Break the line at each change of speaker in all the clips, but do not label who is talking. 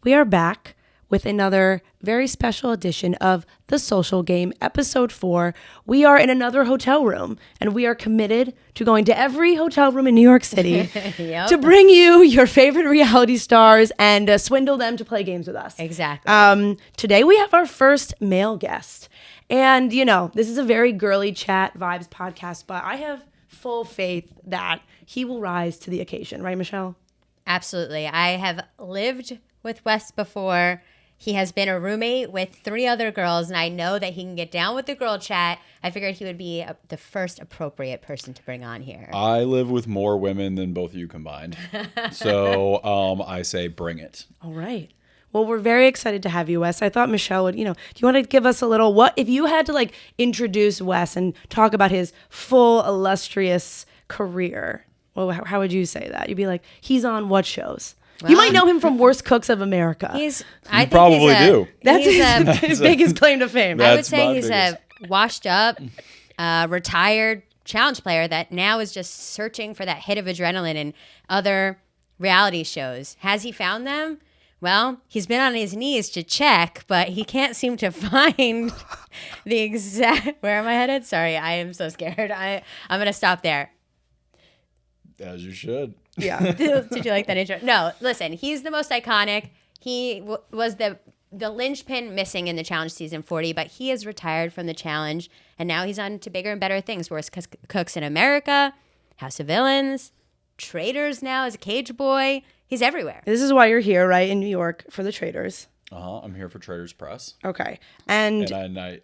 we are back with another very special edition of The Social Game, Episode 4. We are in another hotel room, and we are committed to going to every hotel room in New York City to bring you your favorite reality stars and swindle them to play games with us.
Exactly.
Today we have our first male guest. And, you know, this is a very girly chat vibes podcast, but I have full faith that he will rise to the occasion. Right, Michelle?
Absolutely. I have lived with Wes before. He has been a roommate with 3 other girls, and I know that he can get down with the girl chat. I figured he would be the first appropriate person to bring on here.
I live with more women than both of you combined. So I say bring it.
All right. Well, we're very excited to have you, Wes. I thought Michelle would, do you want to give us a little, what if you had to introduce Wes and talk about his full illustrious career? Well, how would you say that? You'd be like, he's on what shows? Well, you might know him from Worst Cooks of America.
I
probably do.
That's his biggest claim to fame.
I would say he's a washed up, retired challenge player that now is just searching for that hit of adrenaline in other reality shows. Has he found them? Well, he's been on his knees to check, but he can't seem to find the exact... Where am I headed? Sorry, I am so scared. I'm going to stop there.
As you should.
Yeah.
Did you like that intro? No, listen, he's the most iconic. He was the linchpin missing in the challenge season 40, but he is retired from the challenge, and now he's on to bigger and better things. Worst Cooks in America, House of Villains, Traitors now as a cage boy. He's everywhere.
This is why you're here, right, in New York for the Traitors.
I'm here for Traitors Press.
Okay.
And I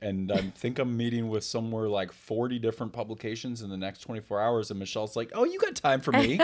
think I'm meeting with somewhere like 40 different publications in the next 24 hours. And Michelle's like, oh, you got time for me?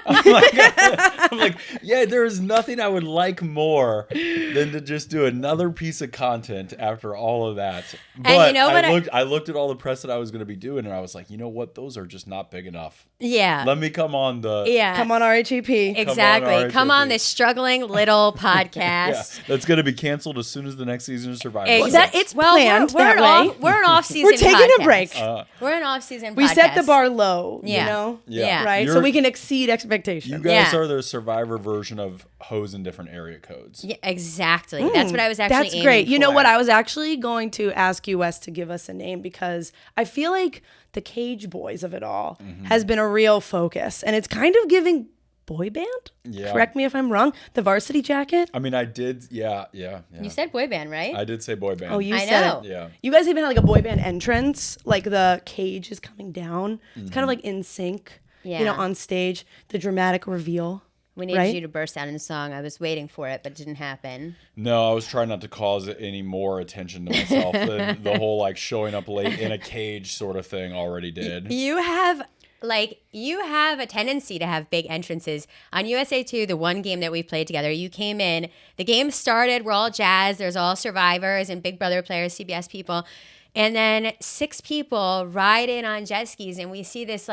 I'm like, yeah, there is nothing I would like more than to just do another piece of content after all of that. But
and you know what
I looked at all the press that I was going to be doing, and I was like, you know what? Those are just not big enough.
Yeah.
Let me come on
Come on RHAP.
Exactly. Come on this struggling little podcast.
Yeah, that's going to be canceled as soon as the next season of Survivor.
Exactly.
It's planned
we're an off-season
We're taking
podcast.
a break.
We're an off-season podcast.
We set the bar low,
Yeah.
Right? So we can exceed expectations.
You guys are the Survivor version of hoes in different area codes.
Yeah, exactly. That's what I was actually
That's great.
aiming
You know
for.
what? I was actually going to ask you, Wes, to give us a name because I feel like the Cage Boys of it all has been a real focus. And it's kind of giving boy band?
Yeah.
Correct me if I'm wrong. The Varsity Jacket?
I mean, I did. Yeah.
You said boy band, right?
I did say boy band.
Oh, you
I
said
know.
it.
Yeah.
You guys even had a boy band entrance, like the cage is coming down. It's kind of like in sync, on stage, the dramatic reveal.
We needed
right?
you to burst out in song. I was waiting for it, but it didn't happen.
No, I was trying not to cause any more attention to myself than the whole showing up late in a cage sort of thing already did.
You have a tendency to have big entrances. On USA 2, the one game that we've played together, you came in, the game started, we're all jazzed, there's all survivors and Big Brother players, CBS people, and then 6 people ride in on jet skis and we see this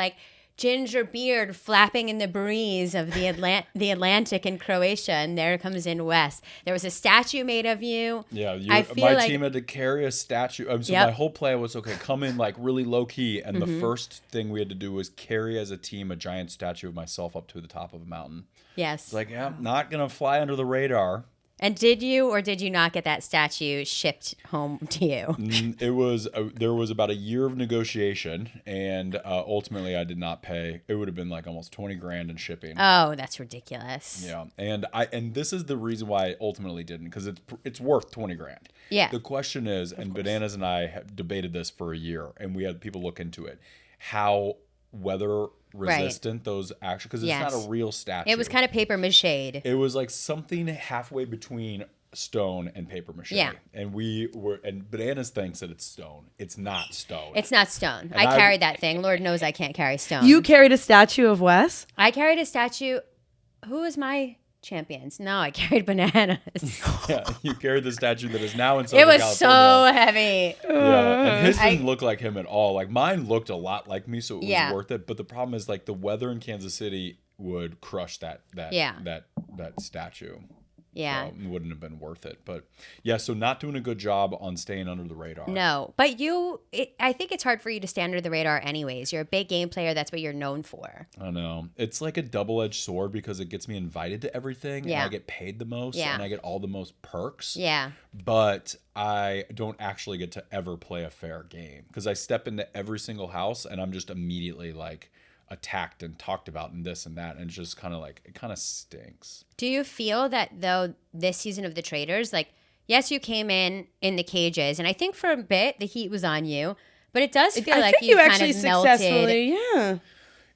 ginger beard flapping in the breeze of the Atlantic in Croatia, and there comes in Wes. There was a statue made of you.
Yeah,
my
team had to carry a statue. So my whole plan was, come in really low key, and the first thing we had to do was carry as a team a giant statue of myself up to the top of a mountain.
Yes.
It's I'm not gonna fly under the radar.
And did you or did you not get that statue shipped home to you?
It was there was about a year of negotiation, and ultimately I did not pay. It would have been almost $20,000 in shipping.
Oh, that's ridiculous.
Yeah, and this is the reason why I ultimately didn't, because it's worth $20,000.
Yeah.
The question is, and Bananas and I have debated this for a year, and we had people look into it, how weather resistant those actually, because it's not a real statue.
It was kind of paper mache.
It was something halfway between stone and paper mache.
Yeah.
And Bananas thinks that it's stone. It's not stone.
It's not stone. I carried that thing. Lord knows I can't carry stone.
You carried a statue of Wes?
I carried a statue. Who was my champions? No, I carried Bananas.
Yeah, you carried the statue that is now in Southern
It was
California.
so heavy.
Yeah, and his didn't look like him at all. Mine looked a lot like me, so it was worth it. But the problem is, the weather in Kansas City would crush that statue.
Yeah.
So it wouldn't have been worth it. But yeah, so not doing a good job on staying under the radar.
No, but I think it's hard for you to stay under the radar anyways. You're a big game player. That's what you're known for.
I know. It's like a double-edged sword because it gets me invited to everything and I get paid the most and I get all the most perks.
Yeah.
But I don't actually get to ever play a fair game because I step into every single house and I'm just immediately like attacked and talked about and this and that, and it's just kind of like, it kind of stinks.
Do you feel that though this season of the Traders, like, yes, you came in the cages, and I think for a bit the heat was on you, but it does feel like you kind
actually
of melted.
successfully, yeah.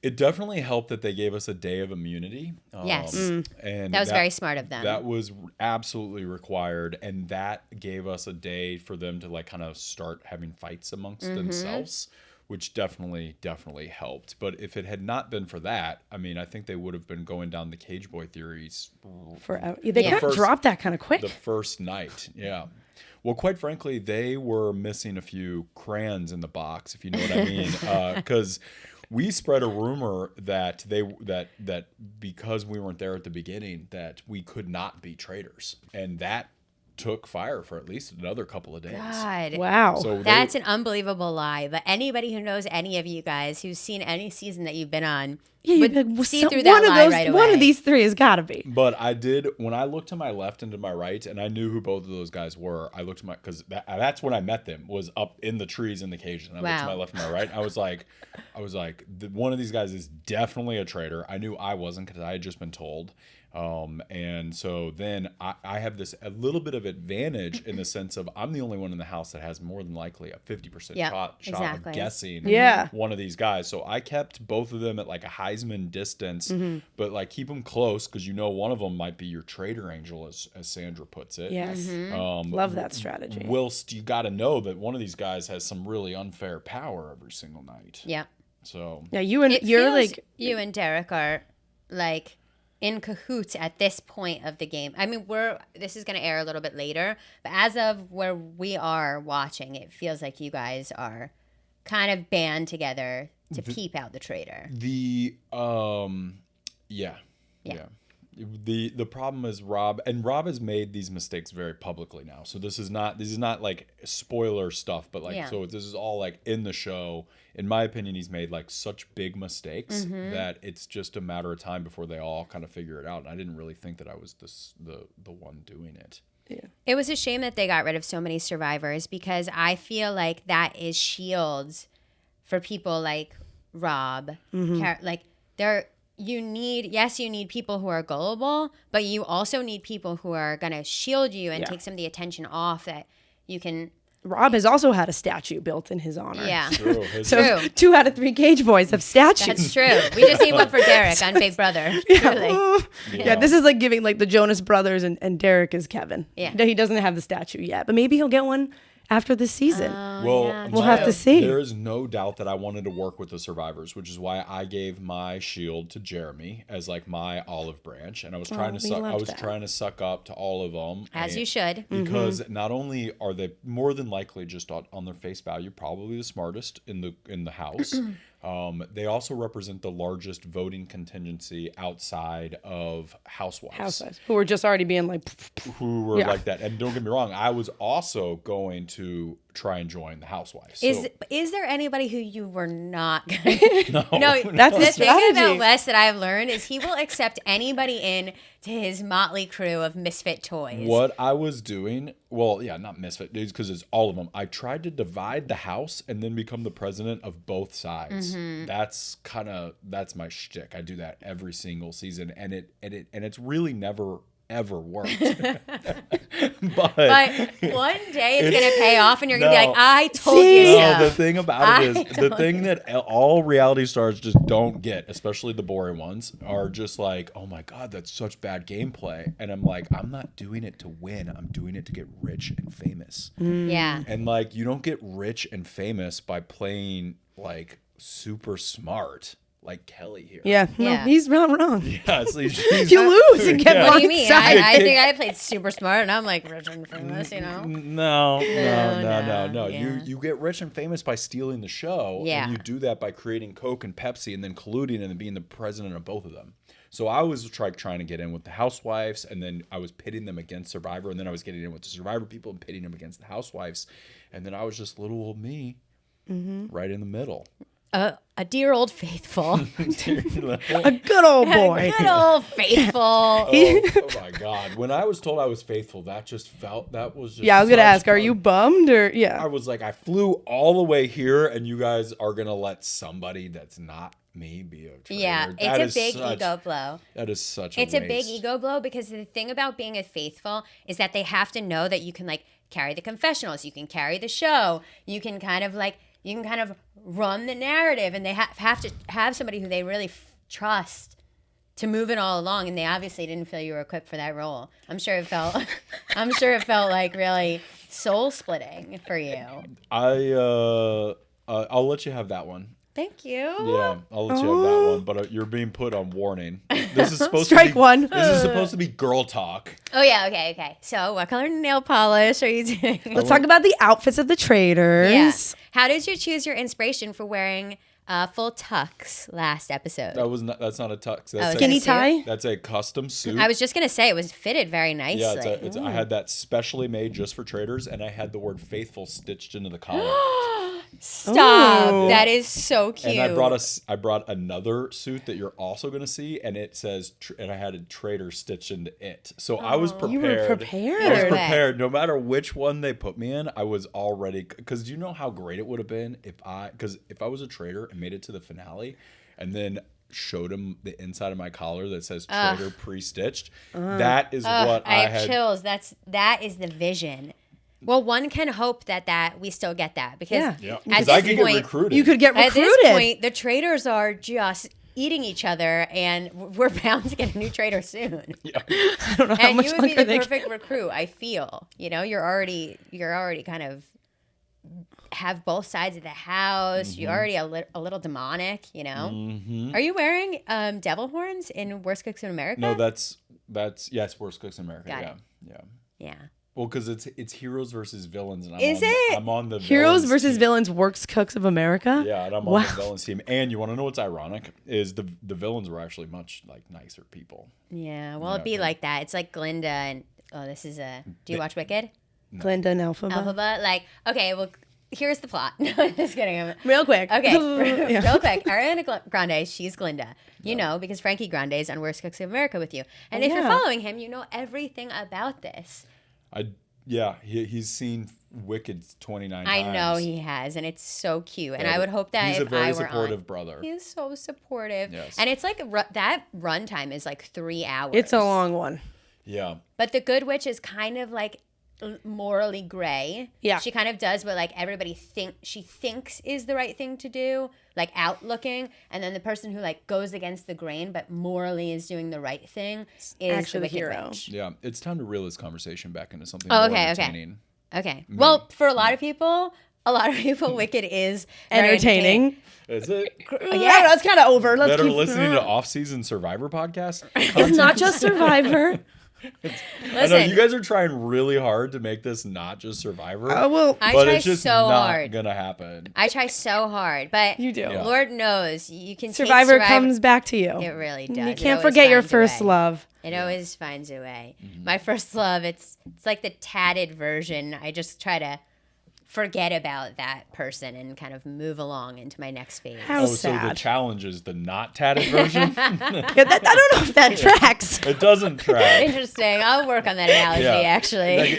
It definitely helped that they gave us a day of immunity.
Yes.
And
that was very smart of them.
That was absolutely required, and that gave us a day for them to like kind of start having fights amongst themselves, which definitely helped. But if it had not been for that, I mean, I think they would have been going down the Cage Boy theories
forever. They kind of dropped that kind of quick.
The first night, yeah. Well, quite frankly, they were missing a few crayons in the box, if you know what I mean, because we spread a rumor that that because we weren't there at the beginning, that we could not be traders, and that took fire for at least another couple of days.
God.
Wow.
So
That's an unbelievable lie. But anybody who knows any of you guys who's seen any season that you've been on would see through that lie right away.
One of these three has got to be.
But I did, when I looked to my left and to my right, and I knew who both of those guys were, I looked to my, because that's when I met them, was up in the trees in the cage. And I looked to my left and my right. I was like, one of these guys is definitely a traitor. I knew I wasn't because I had just been told. And so then I have a little bit of advantage in the sense of I'm the only one in the house that has more than likely a 50% shot of guessing one of these guys. So I kept both of them at like a Heisman distance, but like keep them close because you know one of them might be your traitor angel, as Sandra puts it.
Yes. Love that strategy.
Whilst you got to know that one of these guys has some really unfair power every single night.
Yeah.
So
yeah, you and
Derek are like in cahoots at this point of the game. I mean, this is going to air a little bit later, but as of where we are watching, it feels like you guys are kind of band together to keep out the traitor.
Yeah. The problem is Rob has made these mistakes very publicly now. So this is not like spoiler stuff, but like so this is all like in the show. In my opinion, he's made like such big mistakes that it's just a matter of time before they all kind of figure it out. And I didn't really think that I was the one doing it.
Yeah.
It was a shame that they got rid of so many survivors because I feel like that is shields for people like Rob. Like you need people who are gullible, but you also need people who are going to shield you and take some of the attention off that you can.
Rob has also had a statue built in his honor.
Yeah.
True.
True.
2 out of 3 Cage Boys have statues.
That's true. We just need one for Derek on Big Brother.
Yeah, this is like giving like the Jonas Brothers and Derek is Kevin.
Yeah.
No, he doesn't have the statue yet, but maybe he'll get one after this season. We'll have to see.
There is no doubt that I wanted to work with the survivors, which is why I gave my shield to Jeremy as like my olive branch, and I was trying to suck up to all of them,
as you should,
because not only are they more than likely just on their face value probably the smartest in the house. They also represent the largest voting contingency outside of housewives.
Who were just already being like...
Who were like that. And don't get me wrong, I was also going to try and join the housewives.
Is there anybody who you were not going to...
No.
That's the thing about Wes that I've learned is he will accept anybody in to his motley crew of misfit toys.
What I was doing... Well, yeah, not misfit, because it's all of them. I tried to divide the house and then become the president of both sides. That's my shtick. I do that every single season, and it's really never ever worked. but
one day it's gonna pay off, and you're gonna be like, "I told you so."
No, the thing about it is the thing that all reality stars just don't get, especially the boring ones, are just like, "Oh my god, that's such bad gameplay," and I'm like, "I'm not doing it to win. I'm doing it to get rich and famous."
Yeah,
and like you don't get rich and famous by playing like super smart. Like Kelly here.
No, he's not wrong.
Yeah, so
you lose and get
What do you mean? I think I played super smart, and I'm like rich and famous, you know?
No. You get rich and famous by stealing the show.
Yeah.
And you do that by creating Coke and Pepsi and then colluding and then being the president of both of them. So I was trying to get in with the housewives, and then I was pitting them against Survivor, and then I was getting in with the Survivor people and pitting them against the housewives, and then I was just little old me, right in the middle.
A dear old faithful.
A good old boy.
Good old faithful.
Oh my God! When I was told I was faithful, that was just
Yeah, I was gonna ask,
fun.
are you bummed or
I was like, I flew all the way here, and you guys are gonna let somebody that's not me be a traitor.
Yeah, it's a big ego blow.
That is such a
It's
waste.
a big ego blow because the thing about being a faithful is that they have to know that you can like carry the confessionals, you can carry the show, you can kind of run the narrative, and they have to have somebody who they really trust to move it all along. And they obviously didn't feel you were equipped for that role. I'm sure it felt like really soul splitting for you.
I'll let you have that one.
Thank you.
Yeah, I'll let you have that one. But you're being put on warning. This is supposed
Strike
to be
one.
This is supposed to be girl talk.
Oh yeah, okay. So what color nail polish are you doing?
Let's talk about the outfits of the traders.
Yeah. How did you choose your inspiration for wearing full tux last episode?
That's not a tux. That's
Skinny tie?
That's a custom suit.
I was just gonna say it was fitted very nicely.
Yeah, I had that specially made just for traders, and I had the word faithful stitched into the collar.
Stop!
Ooh.
That is so cute.
And I brought another suit that you're also going to see, and it says, and I had a trader stitched into it. So I was prepared.
You were prepared.
I was prepared. No matter which one they put me in, I was already, because do you know how great it would have been if I was a trader and made it to the finale, and then showed him the inside of my collar that says trader pre-stitched. That is what
I have chills. That is the vision. Well, one can hope that we still get that because at
because
this
I could
point,
get recruited.
You could get recruited.
At this point, the traders are just eating each other, and we're bound to get a new trader soon.
Yeah.
I don't know how
And
much
you would be
longer
the perfect recruit. I feel. You're already kind of have both sides of the house. You're already a little demonic. Are you wearing devil horns in Worst Cooks in America?
No, that's yes, Worst Cooks in America.
Got it.
Yeah. Well, because it's heroes versus villains, and I'm on the
Heroes
villains
versus
team.
Villains Works Cooks of America?
Yeah, and I'm on the villains team. And you want to know what's ironic is the villains were actually much nicer people.
Yeah, well, it'd be like that. It's like Glinda and do you watch Wicked?
No. Glinda and Elphaba.
Elphaba, okay, well, here's the plot. No, just kidding.
Real quick.
Okay, real quick. Ariana Grande, she's Glinda. You know, because Frankie Grande is on Worst Cooks of America with you. And if you're following him, you know everything about this.
He's seen Wicked 29 times.
I know he has, and it's so cute. And I would hope that
he's
if
a very
I were
supportive
on,
brother.
He's so supportive.
Yes.
And it's like that runtime is like 3 hours.
It's a long one.
Yeah.
But the Good Witch is kind of like morally gray.
Yeah.
She kind of does what like everybody thinks is the right thing to do, like outlooking, and then the person who like goes against the grain but morally is doing the right thing is
actually
the Wicked
hero.
Witch.
Yeah. It's time to reel this conversation back into something
Oh,
more
okay.
entertaining.
Okay. Well, for a lot of people, Wicked is very
Entertaining.
Is it?
Yeah, that's kind of over. Let's
That are
keep
listening to off-season Survivor podcasts?
It's not just Survivor.
I know you guys are trying really hard to make this not just Survivor.
I
but
try
it's just
so
not
hard.
gonna happen.
I try so hard, but
You do. Yeah.
Lord knows you can
Survivor
take
comes back to you.
It really does.
You
It
can't
always
forget your
finds a
first
way.
love.
It always finds a way. My first love, it's like the tatted version. I just try to forget about that person and kind of move along into my next phase.
How
So the
sad.
challenge is the not tatted version.
Yeah, I don't know if that tracks.
It doesn't track.
Interesting. I'll work on that analogy, actually.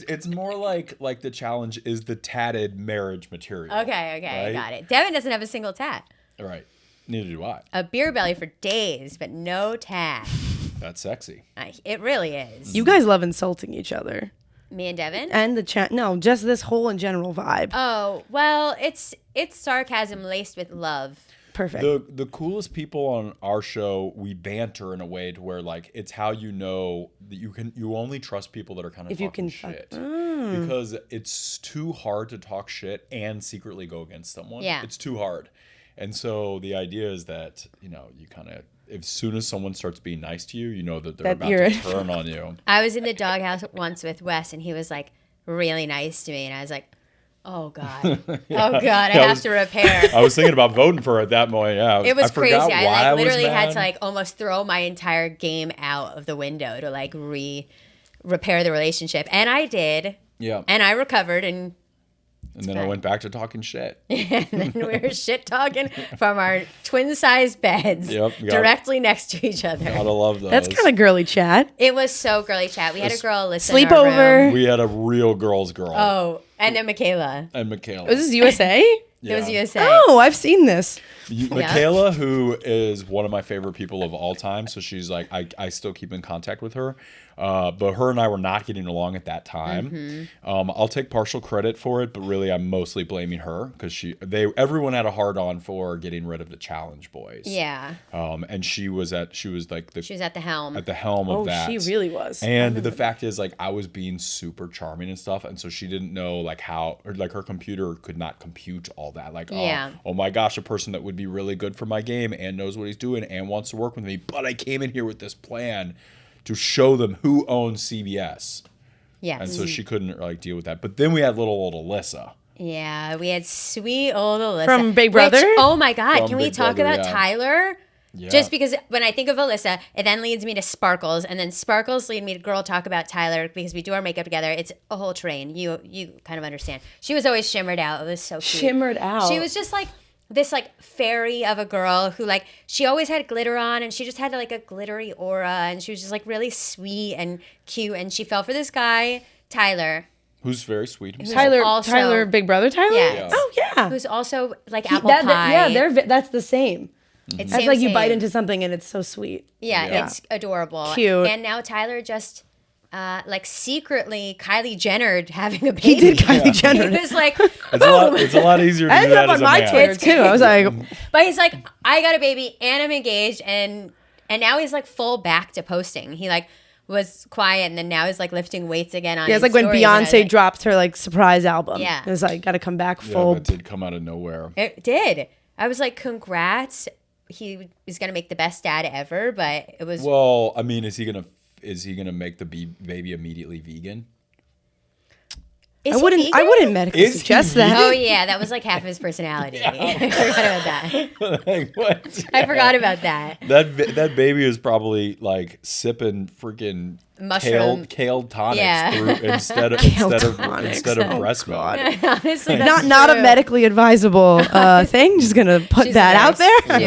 It's more like the challenge is the tatted marriage material.
Okay,
right?
got it. Devin doesn't have a single tat.
All right. Neither do I.
A beer belly for days, but no tat.
That's sexy.
It really is.
You guys love insulting each other.
Me and Devin?
And the chat. No, just this whole in general vibe.
Oh, well, it's sarcasm laced with love.
Perfect.
The coolest people on our show, we banter in a way to where like it's how you know that you only trust people that are kind of
If you
talking
can
shit. Because it's too hard to talk shit and secretly go against someone.
Yeah.
It's too hard. And so the idea is that, you kind of as soon as someone starts being nice to you, you know that they're about to turn on you.
I was in the doghouse once with Wes, and he was like really nice to me, and I was like, Oh God. Oh God. I have to repair.
I was thinking about voting for her at that point. Yeah,
It was crazy.
forgot why
I like literally
was
had to
mad.
like almost throw my entire game out of the window to like repair the relationship. And I did.
Yeah.
And I recovered and
And then I went back to talking shit.
and then we were shit talking from our twin sized beds directly next to each other.
Gotta love those.
That's kind of girly chat.
It was so girly chat. We had a girl listen in our
Sleepover.
room.
We had a real girl's girl.
Oh, and then Michaela.
And Michaela.
Was this USA?
It was USA.
Oh, I've seen this.
Michaela, who is one of my favorite people of all time, so she's like, I still keep in contact with her, but her and I were not getting along at that time.
Mm-hmm.
I'll take partial credit for it, but really I'm mostly blaming her because everyone had a hard on for getting rid of the Challenge Boys.
Yeah.
And she was at
She was at the helm.
at the helm of that.
She really was.
And the fact is, like, I was being super charming and stuff, and so she didn't know like how, or like her computer could not compute all that. Like, oh my gosh, a person that would be really good for my game and knows what he's doing and wants to work with me, but I came in here with this plan to show them who owns CBS.
Yes.
And so she couldn't like deal with that. But then we had little old Alyssa.
Yeah, we had sweet old Alyssa.
From Big Brother?
Oh my God,
From
can we
Big
talk
Brother,
about
yeah.
Tyler?
Yeah.
Just because when I think of Alyssa, it then leads me to Sparkles, and then Sparkles lead me to Girl Talk about Tyler because we do our makeup together. It's a whole train. You kind of understand. She was always shimmered out. It was so cute.
Shimmered out.
She was just like this like fairy of a girl who like she always had glitter on, and she just had like a glittery aura, and she was just like really sweet and cute, and she fell for this guy Tyler.
Who's very sweet himself.
Tyler, Big Brother Tyler?
Yes.
Oh, yeah.
Who's also like apple pie.
Yeah, that's the same.
It's
That's
same,
like you bite
same.
into something and it's so sweet.
Yeah, it's adorable.
Cute.
And now Tyler just like secretly Kylie Jenner having a baby.
He did Kylie Jenner.
He was like,
It's a lot easier to
I
do
ended
that
up
as
on
a
my
man.
Twitter too. I was like,
but he's like, I got a baby and I'm engaged, and now he's like full back to posting. He like was quiet, and then now he's like lifting weights again on.
yeah, it's like when
stories, and I was
Beyonce
like,
dropped her like surprise album.
Yeah.
It was like, got to come back
Yeah,
full.
that did come out of nowhere.
It did. I was like, congrats. He was gonna make the best dad ever, but it was.
Well, I mean, is he gonna make the baby immediately vegan?
Is
I
he
wouldn't
vegan?
medically
Is he
suggest
vegan?
that.
Oh yeah, that was like half his personality. I forgot about that.
Like, what?
I forgot about that.
That baby is probably like sipping freaking
Mushroom.
kale tonics
Yeah.
through instead of
tonics.
breast milk.
Honestly, that's
Not a
true.
medically advisable thing. Just gonna put
She's
that
a
out
nurse.
there.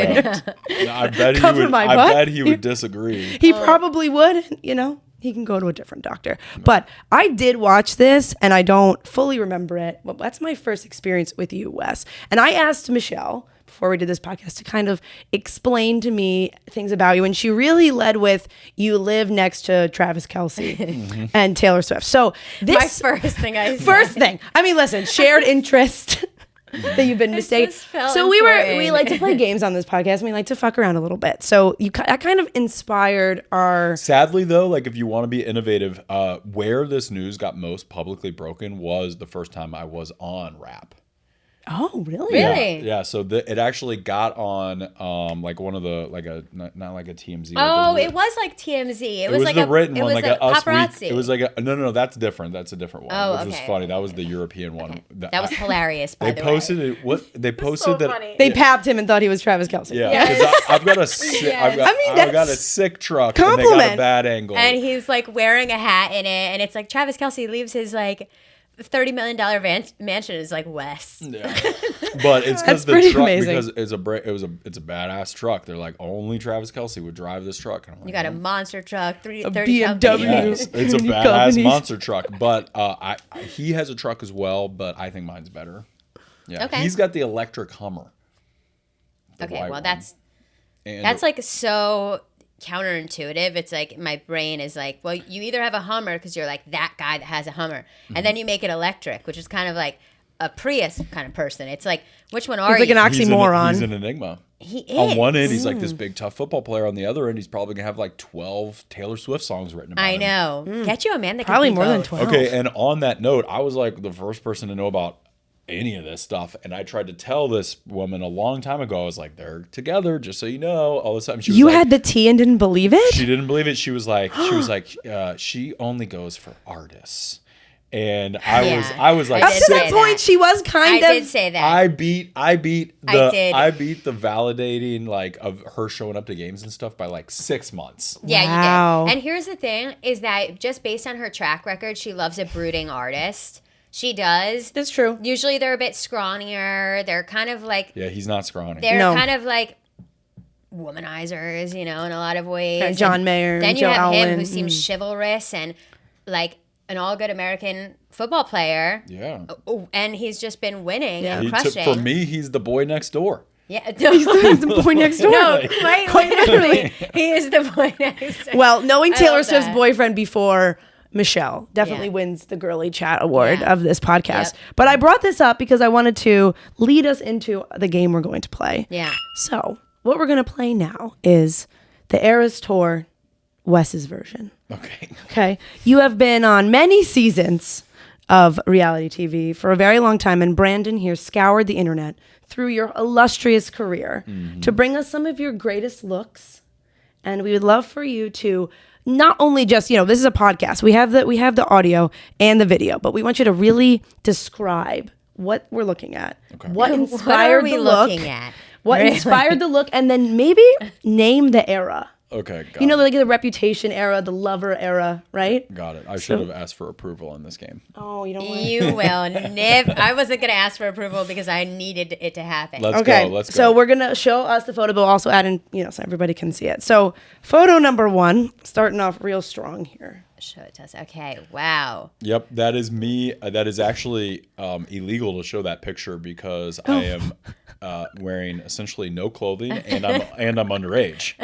Yeah.
I bet he
Cover
would.
my
I
butt.
bet he would disagree.
He probably would. You know, he can go to a different doctor. But I did watch this, and I don't fully remember it. Well, that's my first experience with you, Wes. And I asked Michelle before we did this podcast to kind of explain to me things about you, and she really led with you live next to Travis Kelce and Taylor Swift. So
My
this
first thing I said.
first thing, I mean, listen, shared interest. That you've been mistaken.
just felt
So we
important.
like to play games on this podcast, and we like to fuck around a little bit. So that kind of inspired our.
Sadly, though, like if you want to be innovative, where this news got most publicly broken was the first time I was on RHAP.
Oh, really?
Really?
Yeah. So it actually got on like one of the like a not like a TMZ.
Oh,
like
it was like TMZ. It
was
like
the
a
written
it
one,
was
like a Us
paparazzi.
Week. It was like a no, that's different. That's a different one,
Oh,
which was
okay,
funny.
okay,
That was the European one.
That was hilarious. By
They
the way,
posted it. What they posted that.
funny.
They papped him and thought he was Travis Kelce.
Yeah, 'cause I've got a sick,
Yes.
I've got a
that's
sick truck, and they got a
compliment.
bad angle.
and he's like wearing a hat in it, and it's like Travis Kelce leaves his like $30 million mansion is like Wes.
Yeah. But it's
That's
because the
pretty
truck
amazing.
because it's a badass truck. They're like only Travis Kelce would drive this truck. And I'm like,
You got a monster truck, 30
BMW.
company.
yes, it's a
New
badass
companies.
monster truck. But he has a truck as well, but I think mine's better. Yeah,
Okay.
he's got the electric Hummer. The
Okay,
white
well
one.
that's
And
like so counterintuitive. It's like my brain is like, well, you either have a Hummer because you're like that guy that has a Hummer, and then you make it electric, which is kind of like a Prius kind of person. It's like, which one are
He's like
you?
an
he's
oxymoron.
He's an enigma.
He is.
On one end, he's like this big tough football player. On the other end, he's probably gonna have like 12 Taylor Swift songs written about
I
him.
know. Get you a man that can
Probably
do
more than
both.
12.
Okay, and on that note, I was like the first person to know about any of this stuff, and I tried to tell this woman a long time ago. I was like, they're together, just so you know. All of a sudden, she was
You
like,
had the tea and didn't believe it?
she didn't believe it. She was like, she only goes for artists. And I
Yeah.
was like
I
Up
did
to
say
that point,
that.
she was
I
kind of.
did say that.
I beat the validating like of her showing up to games and stuff by like 6 months.
Yeah,
Wow.
you did. And here's the thing is that just based on her track record, she loves a brooding artist. She does.
That's true.
Usually they're a bit scrawnier. They're kind of like
Yeah, he's not scrawny.
they're
No.
kind of like womanizers, in a lot of ways.
John
And
Mayer,
Then you
Joe
have him
Alwyn.
who seems chivalrous and like an all good American football player.
Yeah.
Oh, and he's just been winning and
He
crushing.
for me, he's the boy next door.
Yeah.
He's the boy next door.
No, quite literally, he is the boy next door.
Well, knowing
I
Taylor
love
Swift's
that.
boyfriend before Michelle definitely
Yeah.
wins the Girly Chat Award
Yeah.
of this podcast.
Yep.
But I brought this up because I wanted to lead us into the game we're going to play.
Yeah.
So, what we're going to play now is the Eras Tour, Wes's version.
Okay.
Okay. You have been on many seasons of reality TV for a very long time, and Brandon here scoured the internet through your illustrious career to bring us some of your greatest looks. And we would love for you to not only just, this is a podcast. We have the audio and the video, but we want you to really describe what we're looking at.
Okay.
What
What are
inspired
we
the look?
looking at?
What
Really?
inspired the look, and then maybe name the era.
Okay. Got
You know,
it.
like the Reputation era, the Lover era, right?
Got it. I should have asked for approval in this game.
Oh, you don't want
You will never. I wasn't going to ask for approval because I needed it to happen.
Let's
Okay,
go. Let's go.
so we're gonna show us the photo, but also add in, so everybody can see it. So, photo number 1, starting off real strong here.
Show it to us. Okay. Wow.
Yep, that is me. That is actually illegal to show that picture because I am wearing essentially no clothing and I'm underage.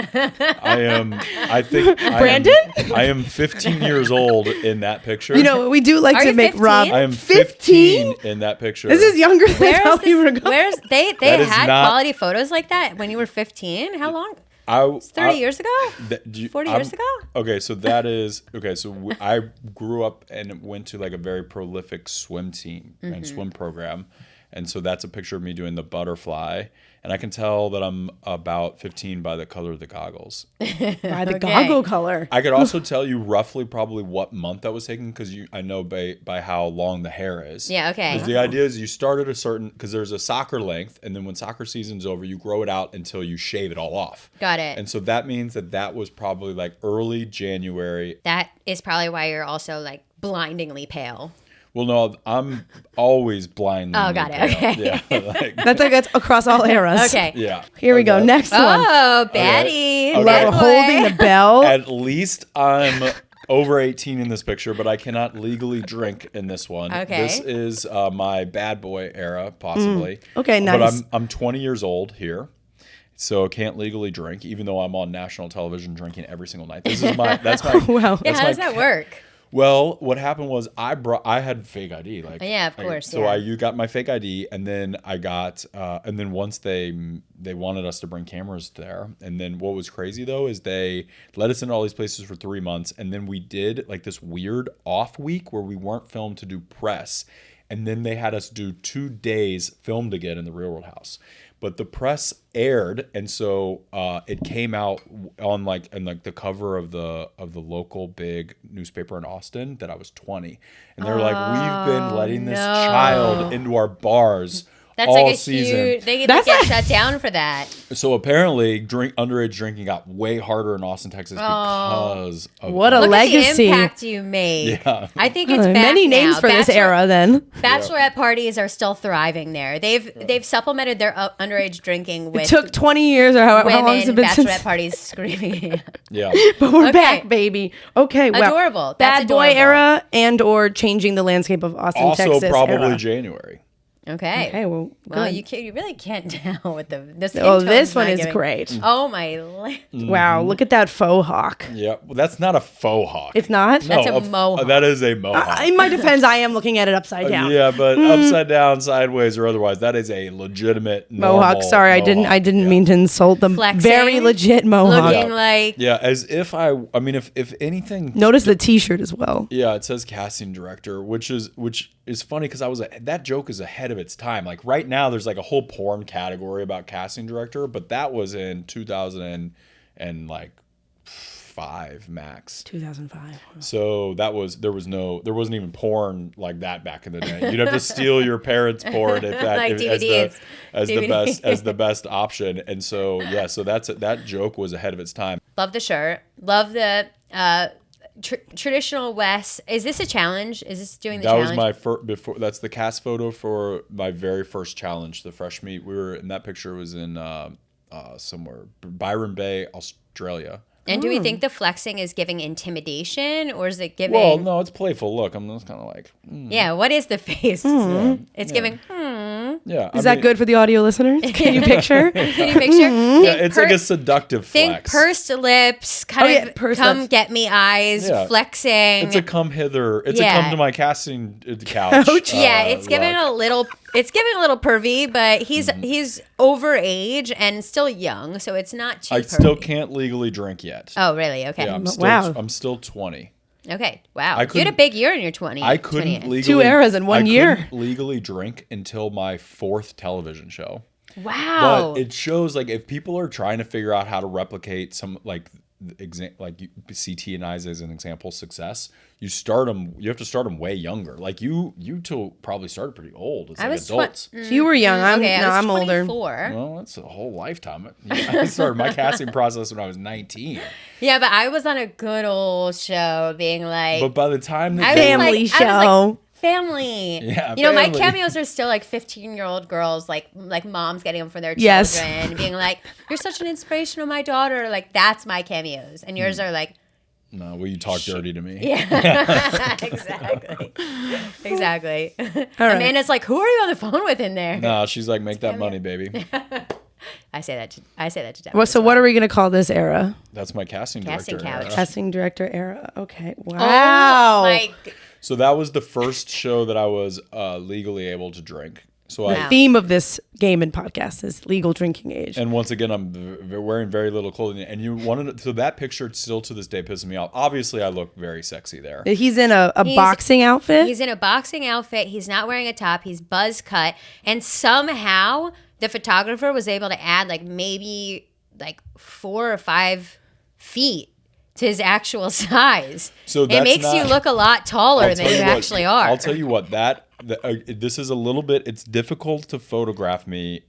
Brandon?
I am 15 years old in that picture.
We do like
Are
to
you
make
15?
Rob.
I am
15?
15 in that picture.
This is younger than
Where's
how you were
this?
going.
Where's they
That is
had
not-
quality photos like that when you were 15? How long? 30 years ago? 40 years ago?
Okay, so that is okay. So I grew up and went to like a very prolific swim team and swim program, and so that's a picture of me doing the butterfly, and I can tell that I'm about 15 by the color of the goggles.
By the goggle color.
I could also tell you roughly probably what month that was taken because I know by how long the hair is.
Yeah, okay.
'Cause the idea is you start at a certain because there's a soccer length, and then when soccer season's over, you grow it out until you shave it all off.
Got it.
And so that means that was probably like early January.
That is probably why you're also like blindingly pale.
Well, no, I'm always blindly.
Oh, got it.
pale.
Okay.
Yeah, like,
That's across all eras.
Okay.
yeah.
Here we go.
Okay.
Next one.
Oh, baddie.
Okay.
Bad
Love
boy.
holding the bell.
At least I'm over 18 in this picture, but I cannot legally drink in this one.
Okay.
This is my bad boy era, possibly.
Okay,
But
nice.
I'm 20 years old here. So can't legally drink, even though I'm on national television drinking every single night. That's my
Wow.
Yeah,
that's
how
my
does that work?
Well, what happened was I had fake ID, like
Yeah, of course,
So
yeah.
you got my fake ID, and then I got, and then once they wanted us to bring cameras there, and then what was crazy though is they let us into all these places for 3 months, and then we did like this weird off week where we weren't filmed to do press, and then they had us do 2 days filmed again in the Real World House. But the press aired, and so it came out on the cover of the local big newspaper in Austin that I was 20, and they're like, "We've been letting this child into our bars
That's
all
like a
season."
huge. They
That's
get
like-
shut down for that.
So apparently, underage drinking got way harder in Austin, Texas because of
What a
Look
legacy.
at the impact you made.
Yeah.
I think it's back
Many names
now.
for this era then.
Bachelorette parties are still thriving there. They've supplemented their underage drinking with
It took 20 years or how long has
women
it been
bachelorette
since?
parties screaming.
Yeah.
But we're
Okay.
back, baby. Okay, well.
Adorable. That's
Bad boy
adorable.
era and or changing the landscape of Austin,
Also,
Texas
probably
era.
January.
Okay.
Okay, well,
Well,
good.
you really can't tell with the skin
Oh,
tone's
this one
not
is
giving-
great.
Oh my land.
Wow, look at that faux hawk.
Yeah. Well, that's not a faux hawk.
It's not?
That's a mohawk.
That is a mohawk.
In my defense, I am looking at it upside down.
Yeah, but upside down, sideways, or otherwise, that is a legitimate
Mohawk.
normal
Sorry, I didn't
yeah.
mean to insult them.
Flexing,
Very legit mohawk.
Looking like
Yeah, as if I mean, if anything.
Notice the T-shirt as well.
Yeah, it says casting director, which is funny because that joke is ahead of its time. Like right now, there's like a whole porn category about casting director, but that was in 2000 and like 2005 max.
2005.
So there wasn't even porn like that back in the day. You'd have to steal your parents' porn
Like DVDs.
as the best option. And so that joke was ahead of its time.
Love the shirt. Love the traditional Wes. Is this a challenge? Is this doing the challenge?
That was my first that's the cast photo for my very first challenge, the fresh meat. We were in that picture was in somewhere Byron Bay, Australia.
And do we think the flexing is giving intimidation, or is it giving?
Well, no, it's playful. Look, I'm just kind of like.
Yeah. What is the face?
Yeah,
It's giving.
Yeah.
Is that good for the audio listeners? Can you picture?
Can you picture?
Yeah, it's like a seductive
Think
flex.
pursed lips, kind of
pursed
come
lips.
get me eyes,
Yeah.
flexing.
It's a come hither. It's
Yeah.
a come to my casting couch.
Yeah, it's giving
look.
a little. It's giving a little pervy, but he's over age and still young, so it's not too.
I
pervy.
still can't legally drink yet.
Oh, really? Okay.
Yeah, I'm still 20.
Okay. Wow.
I
You had a
couldn't-
big year in your 20s.
I couldn't
20th.
legally
2 eras in 1 year.
couldn't legally drink until my 4th television show.
Wow.
But it shows like if people are trying to figure out how to replicate some like CT and I's as an example success, you have to start them way younger. Like you two probably started pretty old as
I
like
was
adults.
So you were young. I'm older.
24.
Well, that's a whole lifetime. I started my casting process when I was 19.
Yeah, but I was on a good old show being like.
But by the time
I was
Family
I was
show.
family.
Yeah,
You know, my
family.
cameos are still like 15-year-old girls, like moms getting them for their
Yes.
children, being like, "You're such an inspiration to my daughter." Like that's my cameos, and yours are like,
No, well, you talk dirty to me.
yeah, exactly.
right.
Amanda's like, "Who are you on the phone with in there?"
No, she's like, make that money, baby.
I say that to Deborah.
Well, so what are we going to call this era?
That's my casting
Casting
director.
couch.
era.
Casting director era. Okay.
Oh,
Wow.
So that was the first show that I was legally able to drink. So
Wow.
Theme of this game and podcast is legal drinking age.
and once again, I'm wearing very little clothing. And you wanted so that picture still to this day pisses me off. Obviously, I look very sexy there.
He's in a boxing outfit.
He's in a boxing outfit. He's not wearing a top. He's buzz cut, and somehow the photographer was able to add maybe 4 or 5 feet to his actual size.
So
it
that's
makes you
not-
look a lot taller
I'll
than
tell
you
what-
actually are.
I'll tell you what this is a little bit. It's difficult to photograph me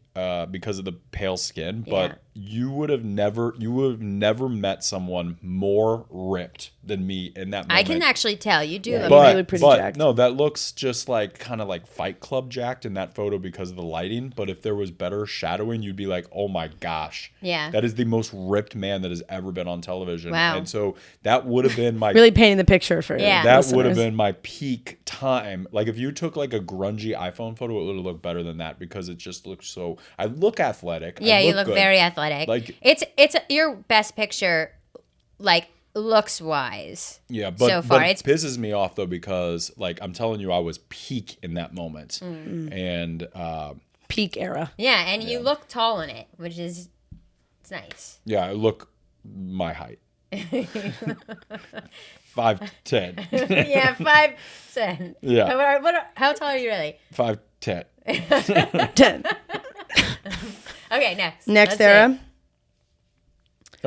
because of the pale skin, but
Yeah.
you would have never met someone more ripped than me in that moment.
I can actually tell you do look.
But,
really pretty
but
jacked.
no, that looks just kind of like Fight Club jacked in that photo because of the lighting. But if there was better shadowing, you'd be like, oh my gosh.
Yeah.
That is the most ripped man that has ever been on television.
Wow.
And so that would have been my
really painting the picture for
Yeah.
that
listeners.
would have been my peak time. Like if you took a grungy iPhone photo, it would have looked better than that because it just looks so. I look athletic.
Yeah,
I
you look
good.
very athletic.
Like-
it's your best picture, looks wise.
Yeah, but,
so far
but
it's
it pisses me off though because I'm telling you, I was peak in that moment, and
peak era.
yeah, and you look tall in it, which is it's nice.
yeah, I look my height. 5'10".
Yeah, 5'10".
Yeah.
How tall are you really?
5'10".
10.
Okay, next.
Next
Let's
era.
see.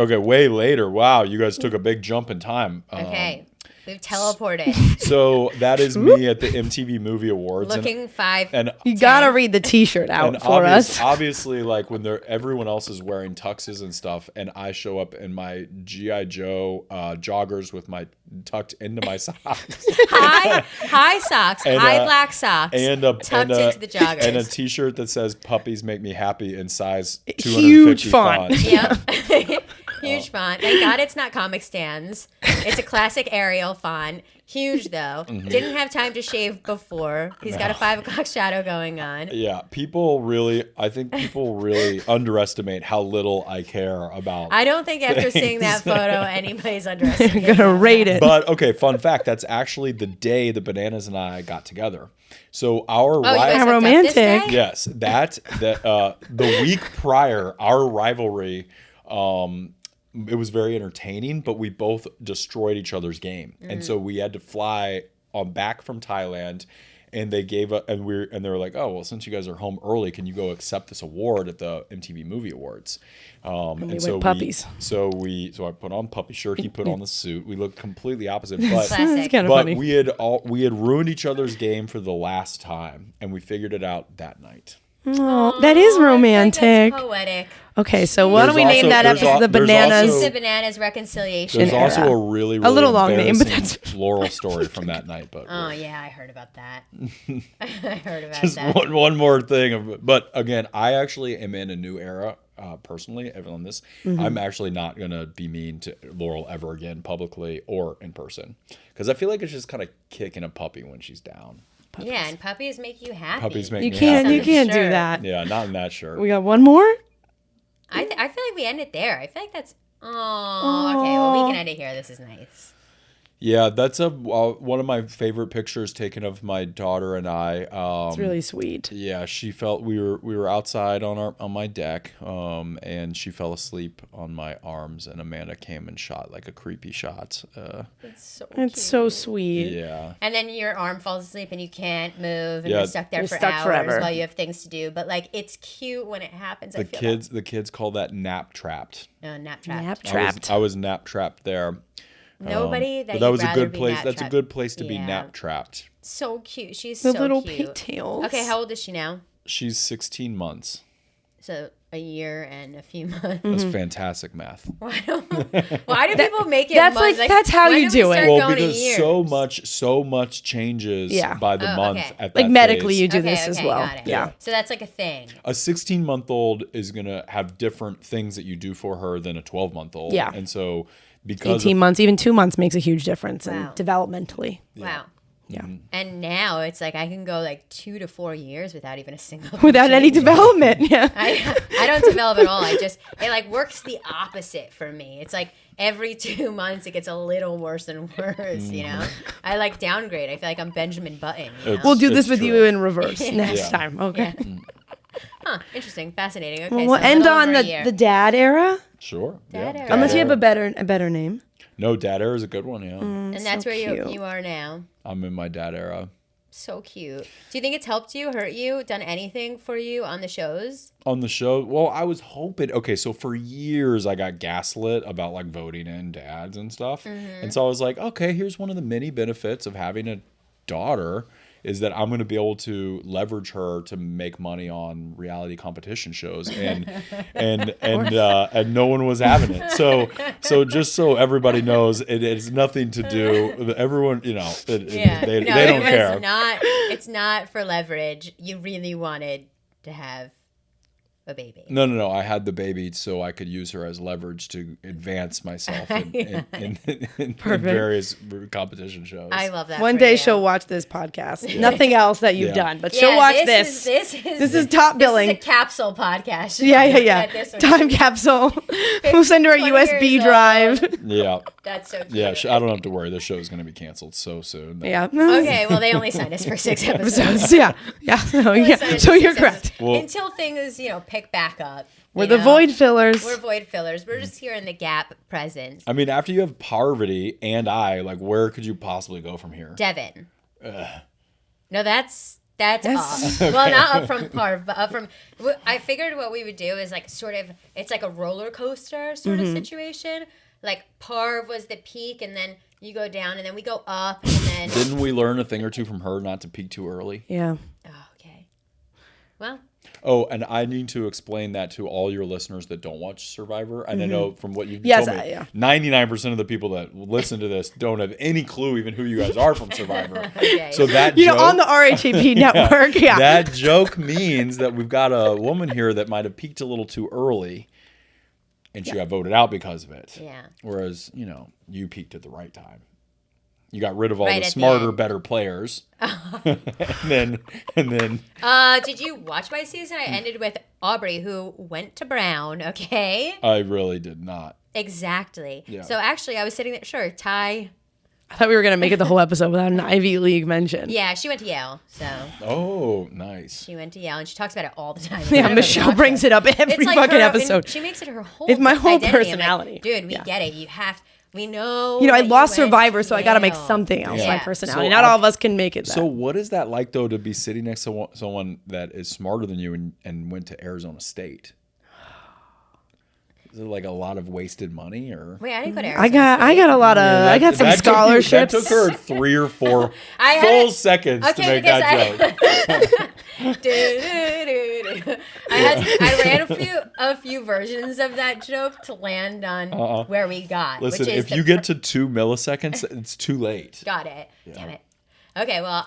Okay, way later. Wow, you guys took a big jump in time.
Okay, we've teleported.
So that is me at the MTV Movie Awards.
Looking 5.
and
You gotta read the T-shirt out for us.
obviously, when everyone else is wearing tuxes and stuff, and I show up in my GI Joe joggers with tucked into my socks,
high socks,
And,
high black socks,
and
tucked into the joggers.
and a T-shirt that says "Puppies make me happy" in size 250
Huge font.
Yep. Huge font. Thank God it's not Comic Sans. It's a classic Arial font. Huge though.
Mm-hmm.
Didn't have time to shave before. He's got a 5 o'clock shadow going on.
Yeah, I think people really underestimate how little I care about.
I don't think after seeing that photo anybody's underestimating.
You're gonna rate it.
But okay, fun fact, that's actually the day the Bananas and I got together. So our
Oh, you guys
How
hooked up this day?
romantic.
yes, the week prior, our rivalry it was very entertaining, but we both destroyed each other's game. And so we had to fly back from Thailand, and they gave they were like, oh well, since you guys are home early, can you go accept this award at the MTV Movie Awards?
And so puppies.
So I put on puppy shirt. He put on the suit. We looked completely opposite, but
Classic.
kind of
but
funny.
we had ruined each other's game for the last time, and we figured it out that night.
Oh, that is
I
romantic.
think that's poetic.
Okay, so why don't we
There's
name
also-
that
there's
episode
al-
the
there's
bananas?
also-
The bananas reconciliation.
There's
era.
also a really
little long name, but
embarrassing Laurel story from that night. But
Oh yeah, I heard about that. I heard about
just
that.
one more thing. But again, I actually am in a new era. Personally, on this, I'm actually not gonna be mean to Laurel ever again, publicly or in person, because I feel like it's just kind of kicking a puppy when she's down.
Yeah, and puppies make you happy.
Puppies make
You
me
can't
happy.
you can't do
Sure.
that.
Yeah, not in that shirt.
We got one more?
I feel like we end it there. I feel like that's. Oh, okay. Well, we can end it here. This is nice.
Yeah, that's one of my favorite pictures taken of my daughter and I.
It's really sweet.
Yeah, she felt we were outside on my deck, and she fell asleep on my arms, and Amanda came and shot like a creepy shot.
It's so.
It's so sweet.
Yeah,
And then your arm falls asleep and you can't move and
Yeah.
you're stuck there
You're
for
stuck
hours
forever.
while you have things to do. But like, it's cute when it happens. I feel
the kids call that nap trapped.
nap trap.
Nap
I
trapped.
was nap trapped there.
Nobody
But
that
that
you'd
was a
rather
good
be
place.
nap
That's a
trapped.
good place to be
Yeah.
nap trapped.
So cute. She's
The
so
little
cute.
pigtails.
Okay, how old is she now?
She's 16 months.
So a year and a few months.
That's fantastic math.
Why do people make it
that's
months?
like- that's how
when
you
do we
do it.
start
Well,
going to
because
years?
so much changes
Yeah.
by the
Oh,
month
okay.
at
Like
that
medically,
phase.
you do
Okay,
this as
okay,
well.
got it.
Yeah.
So that's like a thing.
A 16-month-old is going to have different things that you do for her than a 12-month-old.
Yeah.
And so because
18 months, even 2 months makes a huge difference
Wow.
in developmentally.
Wow.
Yeah.
And now it's like I can go like 2 to 4 years without even a single
Without any
change.
development. Yeah.
I don't develop at all. It like works the opposite for me. It's like every 2 months it gets a little worse and worse, you know? I like downgrade. I feel like I'm Benjamin Button. You know?
We'll do this
It's
with
true.
you in reverse next
Yeah.
time. Okay.
Yeah. Huh, interesting, fascinating. Okay,
Well, we'll
so a
end
little
on
over a
the
year.
dad era.
Sure.
Dad
yeah.
era.
Unless you have
era.
a better name.
No, dad era is a good one, yeah.
And that's
so
where
cute.
you are now.
I'm in my dad era.
So cute. Do you think it's helped you, hurt you, done anything for you on the shows?
On the show, well, I was hoping. Okay, so for years I got gaslit about like voting in dads and stuff, and so I was like, okay, here's one of the many benefits of having a daughter is that I'm going to be able to leverage her to make money on reality competition shows, and no one was having it. So just so everybody knows, it is nothing to do. Everyone, you know, they don't care.
It's not for leverage. You really wanted to have a baby.
No. I had the baby so I could use her as leverage to advance myself in various competition shows.
I love that.
One
for
day
you.
she'll watch this podcast. Nothing else that you've
Yeah.
done, but she'll watch this.
This
is top billing.
This is a capsule podcast.
Yeah.
At this one.
Time capsule. We'll send her a
20
USB
years
drive.
Yeah.
That's so cute.
Yeah, I don't have to worry. This show is going to be canceled so soon.
Yeah.
Okay, well, they only signed us for 6 episodes.
Episodes. Yeah. So,
They
yeah.
signed us
So
for
you're
6
correct.
episodes.
Well-
Until things, pick back up.
We're
you
the
know?
void fillers.
We're void fillers. We're just here in the gap presence.
I mean, after you have Parvati and I, like, where could you possibly go from here?
Devin. No, that's up.
That's-
Well, not up from Parv, but up from. I figured what we would do is like sort of. It's like a roller coaster sort of situation. Like Parv was the peak, and then you go down, and then we go up, and then.
Didn't we learn a thing or two from her not to peak too early?
Yeah.
Oh, okay. Well.
Oh, and I need to explain that to all your listeners that don't watch Survivor. And I know from what you've
Yes,
told me,
yeah.
99% of the people that listen to this don't have any clue even who you guys are from Survivor.
Okay.
So that
You
joke,
know, on the RHAP network. Yeah.
that joke means that we've got a woman here that might have peaked a little too early, and she got voted out because of it.
Yeah.
Whereas, you peaked at the right time. You got rid of all
Right
the
at the
smarter,
end.
better players. and then
Did you watch my season? I ended with Aubrey, who went to Brown. Okay.
I really did not.
Exactly.
Yeah.
So actually, I was sitting there. Sure, Ty.
I thought we were going to make it the whole episode without an Ivy League mention.
Yeah, she went to Yale. So
Oh, nice.
she went to Yale, and she talks about it all the time.
Yeah, Michelle brings it up every fucking episode.
She makes it her whole.
It's my whole
identity. I'm like,
personality.
dude, we
Yeah.
get it. You have. We know.
You know, I
that
lost
went
Survivor,
to
so I got to make
Yale.
something else my
Yeah.
personality.
So
Not all of us can make it.
So what is that like though to be sitting next to someone that is smarter than you and went to Arizona State? Is it like a lot of wasted money or?
Wait, I didn't go to
I
Arizona
got a lot of I got some scholarships.
That took her 3 or 4
I had
full
it-
seconds to
Okay,
make
because
that joke.
I ran a few versions of that joke to land on where we got.
Listen,
which is
if you get to 2 milliseconds, it's too late.
got it. Damn it. Okay, well,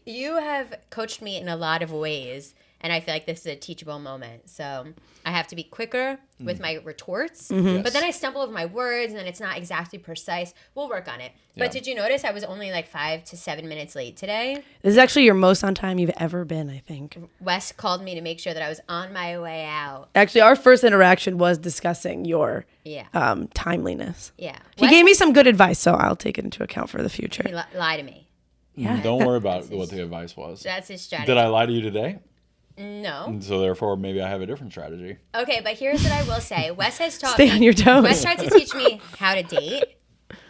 you have coached me in a lot of ways, and I feel like this is a teachable moment. So I have to be quicker with my retorts, but then I stumble over my words, and then it's not exactly precise. We'll work on it. But did you notice I was only like 5 to 7 minutes late today?
This is actually your most on time you've ever been, I think.
Wes called me to make sure that I was on my way out.
Actually, our first interaction was discussing your
Yeah.
timeliness.
Yeah.
He gave me some good advice, so I'll take it into account for the future.
He lie to me.
Yeah.
Don't worry about what the advice was.
That's his strategy.
Did I lie to you today?
No.
And so therefore, maybe I have a different strategy.
Okay, but here's what I will say. Wes has taught
Stay
me.
on your toes.
Wes tried to teach me how to date,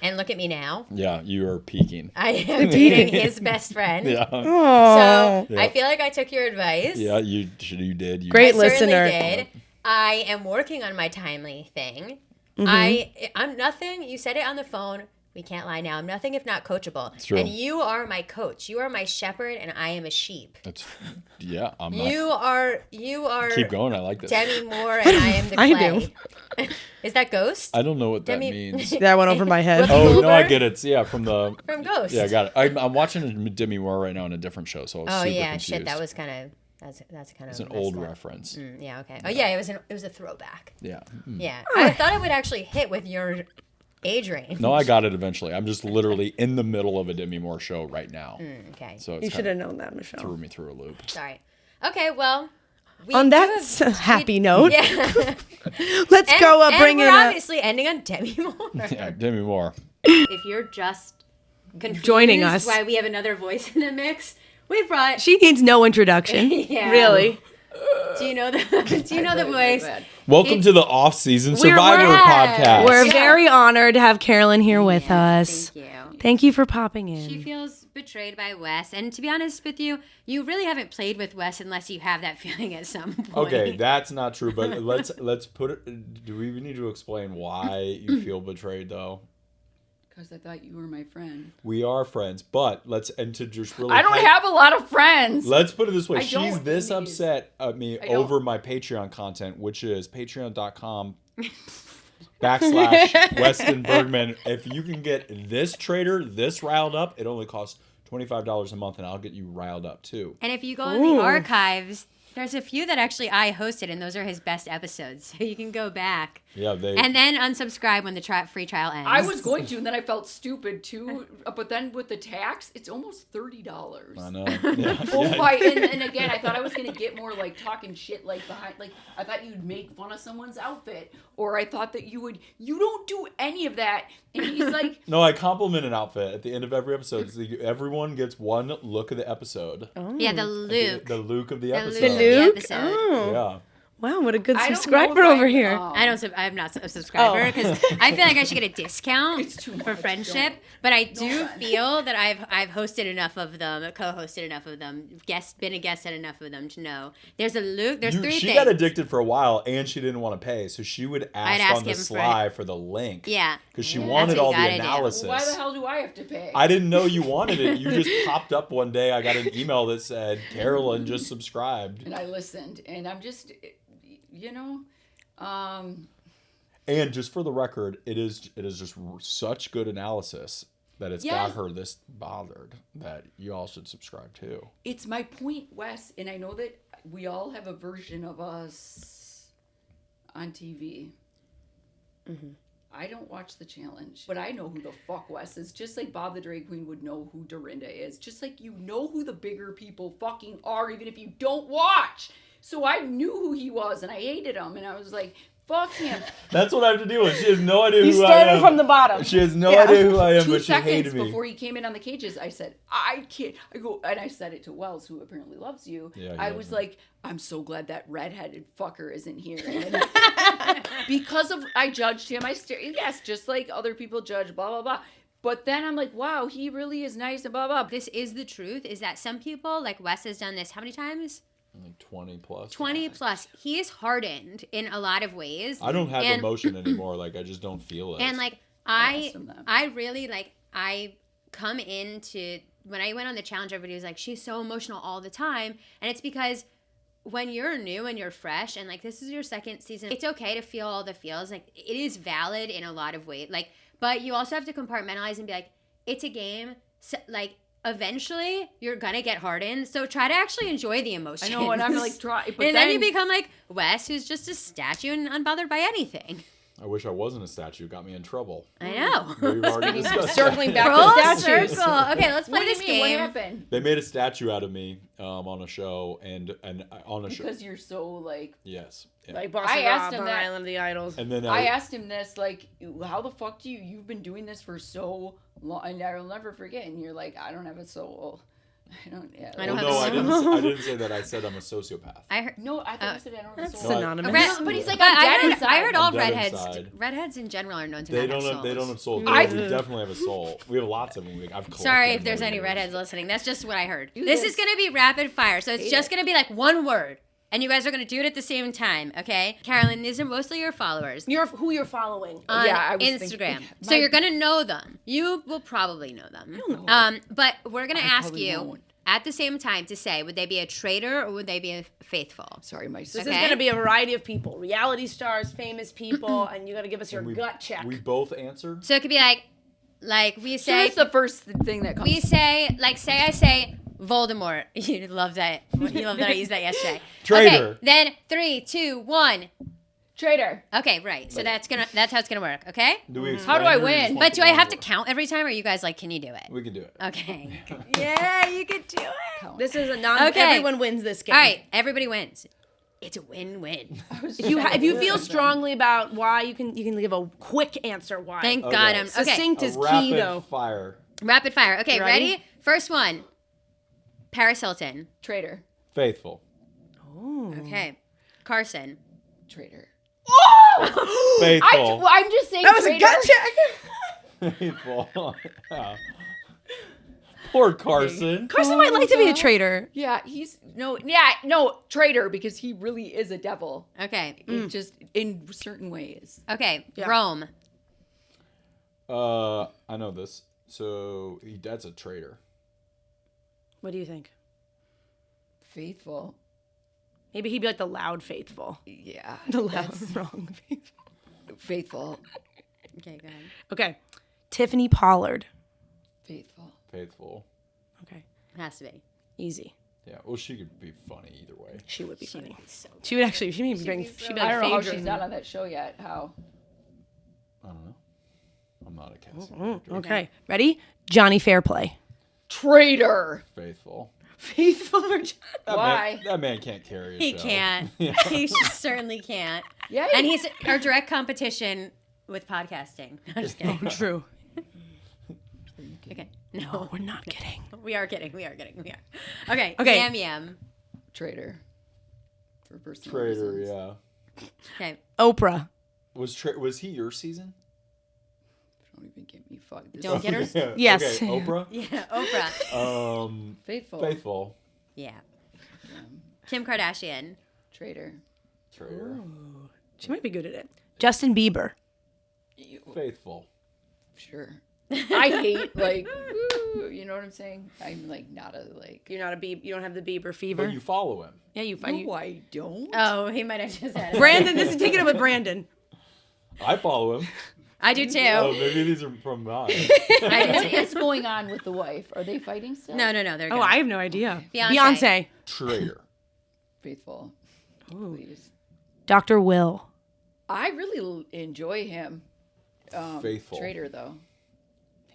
and look at me now.
Yeah, you are peaking.
I am dating his best friend.
Yeah.
Oh,
So I feel like I took your advice.
Yeah, you did. You
Great
I certainly
listener.
did. I am working on my timely thing. I'm nothing. You said it on the phone. We can't lie now. I'm nothing if not coachable.
It's true.
And you are my coach. You are my shepherd, and I am a sheep.
I'm not.
You are.
Keep going. I like this.
Demi Moore, and I am the
I
clay. Is that Ghost?
I don't know what that
Demi-
means.
that went over my head.
Oh no, I
Goldberg?
get it. It's, from the.
From Ghost.
Yeah, I got it. I'm watching a Demi Moore right now in a different show, so I was
Oh
super
yeah,
confused.
shit. That was kind of. That's kind of.
It's an old reference.
Yeah. Okay. Oh yeah, it was a throwback.
Yeah.
Yeah. I thought it would actually hit with your age range.
No, I got it eventually. I'm just literally in the middle of a Demi Moore show right now.
Okay.
So
You
it's
should
kind
have known that, Michelle.
threw me through a loop.
Sorry. Okay. Well. We
On
do
that
have-
happy note,
Yeah.
let's go bring
we're
in
obviously ending on Demi Moore.
Yeah, Demi Moore.
If you're just confused
Joining us.
why we have another voice in the mix, we brought.
She needs no introduction.
Yeah.
Really.
Do you know the voice?
Welcome to the off-season Survivor podcast.
We're
Yeah.
very honored to have Carolyn here with us.
Thank you.
Thank you for popping in.
She feels betrayed by Wes, and to be honest with you, you really haven't played with Wes unless you have that feeling at some point.
Okay, that's not true. But let's put it. Do we even need to explain why you feel betrayed though?
Because I thought you were my friend.
We are friends, but to just really.
I don't have a lot of friends.
Let's put it this way:
I
she's
don't,
this
Denise.
upset at me
I don't.
over my Patreon content, which is patreon.com/Weston Bergman. If you can get this trader this riled up, it only costs $25 a month, and I'll get you riled up too.
And if you go in the archives, there's a few that actually I hosted, and those are his best episodes. So you can go back
Yeah,
and then unsubscribe when the free trial ends.
I was going to, and then I felt stupid too. But then with the tax, it's almost $30.
I know. Yeah.
Oh
Yeah.
my! And again, I thought I was gonna get more like talking shit, like behind, like I thought you'd make fun of someone's outfit, or I thought that you would. You don't do any of that. And he's like,
No, I compliment an outfit at the end of every episode. So everyone gets one look of the episode.
Yeah, the Luke.
The Luke of the
The
episode.
Luke of the
Luke?
episode.
Oh.
Yeah.
Wow, what a good
I don't know
subscriber
if
over
I-
here.
I'm not a subscriber because I feel like I should get a discount
It's too
for
much,
friendship.
don't.
But I do feel that I've hosted enough of them, co-hosted enough of them, been a guest at enough of them to know there's a Luke. There's three
She
things.
got addicted for a while, and she didn't want to pay, so she would
I'd
ask
ask
on the
him for
sly for the link.
Yeah.
Because she
That's
wanted
what
all
you
the
gotta do.
analysis.
why the hell do I have to pay?
I didn't know you wanted it. You just popped up one day. I got an email that said Carolyn just subscribed.
And I listened, and I'm just, you know,
And just for the record, it is just such good analysis that it's got
Yes.
her this bothered that you all should subscribe too.
it's my point, Wes, and I know that we all have a version of us on TV. I don't watch the challenge, but I know who the fuck Wes is. Just like Bob the Drag Queen would know who Dorinda is. Just like you know who the bigger people fucking are, even if you don't watch. So I knew who he was, and I hated him, and I was like, Fuck him.
That's what I have to deal with. She has no idea who I am.
You started from the bottom.
She has no idea who I am,
2
but she
seconds
hated me.
before he came in on the cages, I said, I can't. I go, and I said it to Wells, who apparently loves you.
Yeah,
I
yeah,
was
yeah.
like, I'm so glad that redheaded fucker isn't here. And because of, I judged him. Yes, just like other people judge, blah, blah, blah. But then I'm like, wow, he really is nice and blah, blah.
This is the truth, is that some people, like Wes has done this how many times?
Like 20 plus.
20 plus. He is hardened in a lot of ways.
I don't have
And-
emotion anymore. Like, I just don't feel it.
And like
asked him that.
I really like I come into when I went on the challenge, everybody was like, she's so emotional all the time. And it's because when you're new and you're fresh and like this is your second season, it's okay to feel all the feels. Like it is valid in a lot of ways. Like, but you also have to compartmentalize and be like, it's a game. So, like eventually you're gonna get hardened. So try to actually enjoy the emotions.
I know, and I'm like, try. But
and then you become like Wes, who's just a statue and unbothered by anything.
I wish I wasn't a statue. Got me in trouble.
I know.
We've already discussed
Circling
that.
back
Full
to statues.
circle. Okay, let's play
what do
this
you mean? What
game.
happened?
They made a statue out of me on a show, and on a show.
Because you're so like.
Yes. Yeah.
Like Boston
I asked
Rob
him
on
that.
Island of the Idols.
And then
I asked him this, like, how the fuck do you've been doing this for so long, and I'll never forget, and you're like, I don't have a soul. I don't, yeah.
I don't
Well,
have
no,
a soul.
I didn't say that. I said I'm a sociopath.
I heard.
No, I thought you said I don't have a
That's
soul.
No, I-
synonymous.
Red-
But he's like,
But
I'm dead
I heard
inside.
I'm dead
redheads.
inside.
Redheads in general are known to
They
not
don't
have
have. They don't have
souls.
souls.
I-
We definitely have a soul. We have lots of them. I've collected
Sorry if
them
there's
over
any
years.
redheads listening. That's just what I heard.
Do
This
this.
is gonna be rapid fire, so it's
Hate
just
it.
gonna be like one word, and you guys are gonna do it at the same time. Okay, Carolyn, these are mostly your followers
Who you're following.
on
Yeah, I was
Instagram,
thinking-
so
my-
you're gonna know them. You will probably know them. But we're gonna ask
probably
you
won't.
at the same time to say, would they be a traitor or would they be a faithful?
Sorry, my
This
sister.
is
Okay.
going to be a variety of people. Reality stars, famous people, and you got to give us your
We-
gut check.
We both answer.
So it could be like we
So
say.
that's the first thing that comes.
We say, like, say I say Voldemort. You love that. You love that I used that yesterday.
Traitor.
Okay, then 3, 2, 1.
Traitor.
Okay, right. So that's how it's gonna work. Okay.
Do we
How do I
explain or you
win?
just want
But
the
do I
one
have to
word?
count every time, or are you guys like, can you do it?
We can do it.
Okay. Yeah, you could do it.
This is a non.
Okay.
Everyone wins this game.
All right, everybody wins. It's a win-win.
If you feel strongly about why, you can give a quick answer why.
Thank
Okay.
God I'm okay.
Succinct
A
is key
rapid
though.
fire.
Rapid fire. Okay,
You
ready?
ready?
First one. Paris Hilton.
Traitor.
Faithful.
Okay. Carson.
Traitor.
Faithful.
I'm just saying.
That was
traitor.
a gut check.
Faithful. Yeah. Poor Carson.
Carson might like to be a traitor.
Yeah, traitor, because he really is a devil.
Okay.
It just in certain ways.
Okay.
Yeah.
Rome.
I know this. So that's a traitor.
What do you think?
Faithful.
Maybe he'd be like the loud faithful.
Yeah.
The loud
that's
wrong faithful.
faithful.
Okay, go ahead.
Okay. Tiffany Pollard.
Faithful.
Faithful.
Okay.
It has to be.
Easy.
Yeah. Well, she could be funny either way.
She would be
She
funny.
would be so
She would actually. She'd be bring. She'd be
I
like
don't know how
Phaedra.
she's not on that show yet. How?
I don't know. I'm not a casting
Mm,
director.
okay. Ready? Johnny Fairplay.
Traitor.
Faithful.
Faithful Virginia.
Why?
That man can't carry a
He
show.
can't.
Yeah.
He certainly can't.
Yeah.
And he's our direct competition with podcasting. I'm just kidding.
True.
Okay. No,
We're not kidding.
we are kidding. We are kidding. We are. Okay.
Okay.
Yam Yam.
Traitor. For personal
Traitor.
reasons.
Yeah.
Okay.
Oprah.
Was he your season?
Don't even get me fucked.
Don't get her.
Yeah.
Yes.
Okay. Oprah.
Yeah. Oprah.
Faithful.
Faithful.
Yeah. Kim Kardashian.
Traitor.
Traitor.
She might be good at it. Justin Bieber.
Faithful.
Sure. I hate like, you know what I'm saying? I'm like not a like.
You're not a Bieber. You don't have the Bieber fever.
But you follow him.
Yeah, you find
No, I don't.
Oh, he might have just had it.
Brandon. This is take it up with Brandon.
I follow him.
I do too.
Oh, maybe these are from mine.
I do
What
too.
is going on with the wife? Are they fighting still?
No, they're
Oh,
good.
I have no idea.
Beyonce.
Beyonce.
Traitor.
Faithful. Please.
Dr. Will.
I really enjoy him.
Faithful.
Traitor though.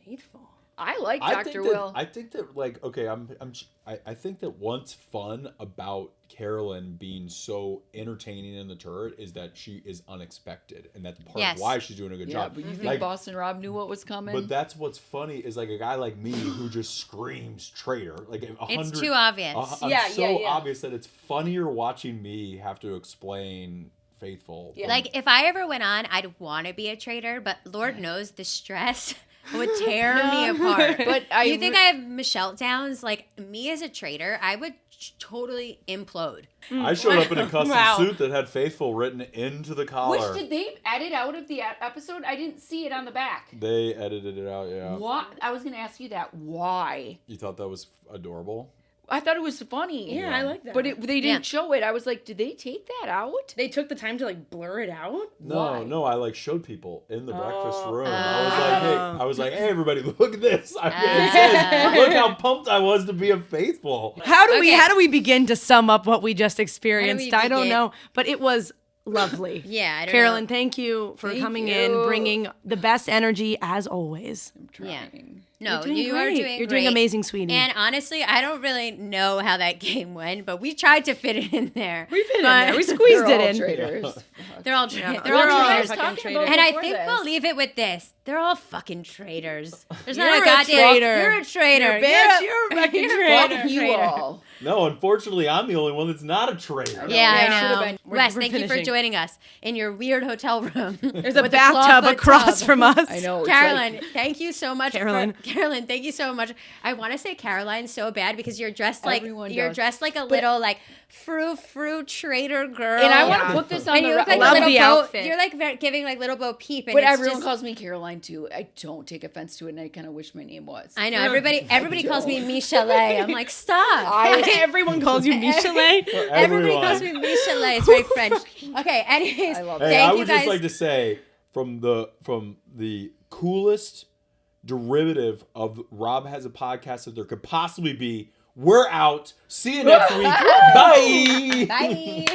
Faithful.
I like
I
Dr.
think
Will.
I think that like okay, I think that what's fun about Carolyn being so entertaining in the turret is that she is unexpected, and that's part of why she's doing a good job.
But you think
like,
Boston Rob knew what was coming?
But that's what's funny is like a guy like me who just screams traitor. Like
it's too obvious.
Obvious that it's funnier watching me have to explain Faithful.
Yeah.
Like, if I ever went on, I'd want to be a traitor, but Lord knows the stress would tear me apart.
But
you think I have Michelle downs? Like, me as a traitor, I would totally implode.
I showed up in a custom suit that had Faithful written into the collar.
Which did they edit out of the episode? I didn't see it on the back.
They edited it out, yeah.
What? I was going to ask you that. Why?
You thought that was adorable?
I thought it was funny.
Yeah, I like that.
But they didn't show it. I was like, did they take that out?
They took the time to like blur it out?
No, I like showed people in the breakfast room. I was like, hey everybody, look at this. It says, look how pumped I was to be a Faithful.
How do we begin to sum up what we just experienced? I don't
begin?
know, but it was lovely.
Yeah, I don't
Carolyn,
know.
thank you for coming
you.
in, bringing the best energy as always.
I'm trying.
No,
You're doing
you are
great.
doing
You're
great.
doing amazing, sweetie.
And honestly, I don't really know how that game went, but we tried to fit it in there.
We fit it in there. We squeezed
They're
it
all
in.
traitors.
They're all traitors.
Yeah,
They're all
they're all
traitors.
fucking traitors.
And I
before
think
this.
we'll leave it with this. They're all fucking traitors. There's
You're
not a
a
goddamn
traitor.
You're a traitor.
Bitch, you're a fucking traitor.
Fuck you all.
No, unfortunately, I'm the only one that's not a traitor.
Yeah,
Yeah,
I
should've
know.
been.
Wes,
We're
thank you for
finishing.
joining us in your weird hotel room.
There's a
with
bathtub
clawfoot
across
tub.
from us.
I know. It's
Carolyn,
like-
thank you so much.
Carolyn.
Carolyn, thank you so much. I want to say Caroline so bad because you're dressed like
Everyone
you're
does.
dressed like a little like frou traitor girl.
and I want
Yeah.
to put this on
and
the
you look like
Love
a little
the
Bo,
outfit.
You're like giving like little Bo Peep. And
But
it's
everyone
just,
calls me Caroline too. I don't take offense to it, and I kind of wish my name was.
I know everybody calls me
don't.
Michele. I'm like stop.
Everyone calls you Michele.
Everybody calls me Michele. It's very French. Okay. Anyways,
I love
Hey,
thank
I
you
would
guys.
just like to say from the coolest derivative of Rob has a podcast that there could possibly be. We're out. See you next week. Bye.
Bye.